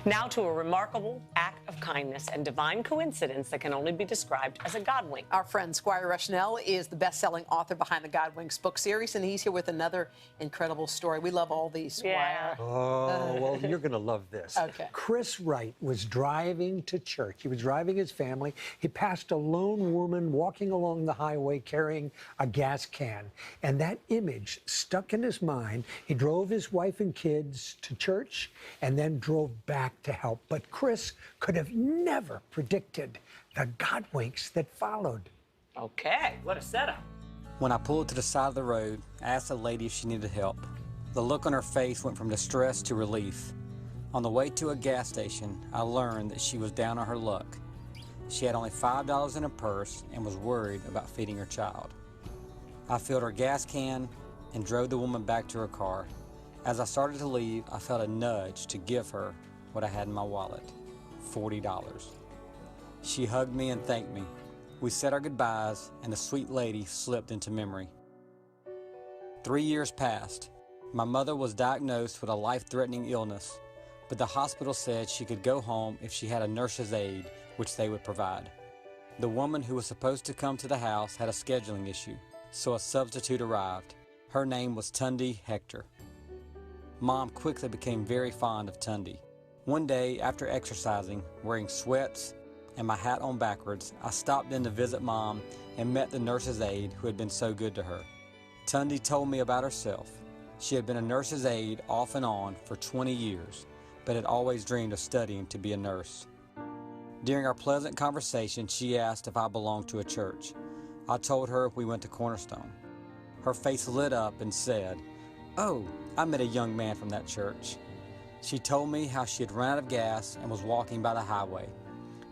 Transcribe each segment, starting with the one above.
Now to a remarkable act of kindness and divine coincidence that can only be described as a Godwink. Our friend SQuire Rushnell is the best-selling author behind the Godwinks book series, and he's here with another incredible story. We love all these, SQuire. Yeah. Oh, well, you're going to love this. Okay. Chris Wright was driving to church. He was driving his family. He passed a lone woman walking along the highway carrying a gas can, and that image stuck in his mind. He drove his wife and kids to church and then drove back to help. But Chris could have never predicted the Godwinks that followed. Okay, what a setup. When I pulled to the side of the road, I asked the lady if she needed help. The look on her face went from distress to relief. On the way to a gas station, I learned that she was down on her luck. She had only $5 in her purse and was worried about feeding her child. I filled her gas can and drove the woman back to her car. As I started to leave, I felt a nudge to give her what I had in my wallet, $40. She hugged me and thanked me. We said our goodbyes, and the sweet lady slipped into memory. 3 years passed. My mother was diagnosed with a life-threatening illness, but the hospital said she could go home if she had a nurse's aide, which they would provide. The woman who was supposed to come to the house had a scheduling issue, so a substitute arrived. Her name was Tundi Hector. Mom quickly became very fond of Tundi. One day, after exercising, wearing sweats and my hat on backwards, I stopped in to visit Mom and met the nurse's aide who had been so good to her. Tundi told me about herself. She had been a nurse's aide off and on for 20 years, but had always dreamed of studying to be a nurse. During our pleasant conversation, she asked if I belonged to a church. I told her we went to Cornerstone. Her face lit up and said, "Oh, I met a young man from that church." She told me how she had run out of gas and was walking by the highway.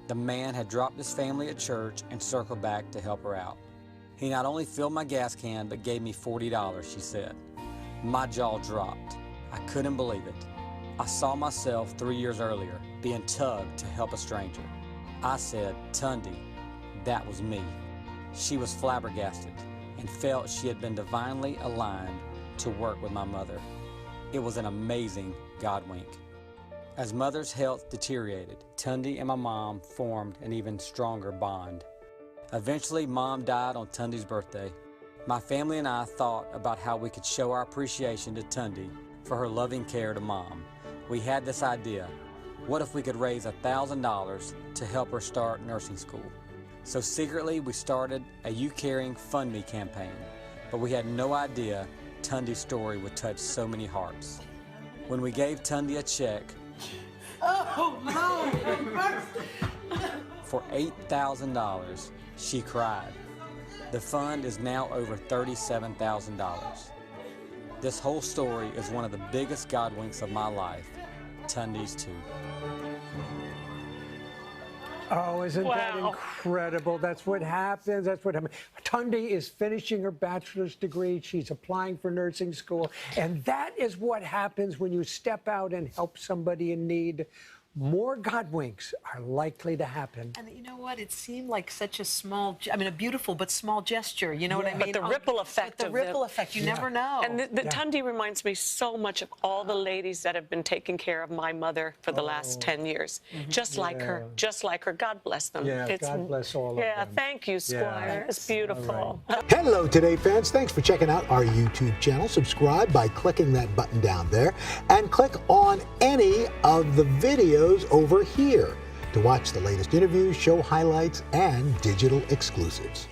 The man had dropped his family at church and circled back to help her out. He not only filled my gas can, but gave me $40, she said. My jaw dropped. I couldn't believe it. I saw myself 3 years earlier being tugged to help a stranger. I said, "Tundi, that was me." She was flabbergasted and felt she had been divinely aligned to work with my mother. It was an amazing Godwink. As Mother's health deteriorated, Tundi and my mom formed an even stronger bond. Eventually, Mom died on Tundi's birthday. My family and I thought about how we could show our appreciation to Tundi for her loving care to Mom. We had this idea: what if we could raise $1,000 to help her start nursing school? So secretly, we started a You Caring Fund Me campaign, but we had no idea Tundi's story would touch so many hearts. When we gave Tundi a check for $8,000, she cried. The fund is now over $37,000. This whole story is one of the biggest Godwinks of my life. Tundi's too. Oh, isn't that Wow. incredible? That's what happens. That's what happens. Tundi is finishing her bachelor's degree. She's applying for nursing school. And that is what happens when you step out and help somebody in need. More Godwinks are likely to happen. And you know what? It seemed like such a small, a beautiful but small gesture. You know what I Yeah. mean? But the ripple effect the of ripple effect, you never know. And the Tundi reminds me so much of all the ladies that have been taking care of my mother for the last 10 years. Just like her, just like her. God bless them. Yeah, God bless all of them. Yeah, thank you, SQuire. It's beautiful. Hello, Today fans. Thanks for checking out our YouTube channel. Subscribe by clicking that button down there and click on any of the videos over here to watch the latest interviews, show highlights, and digital exclusives.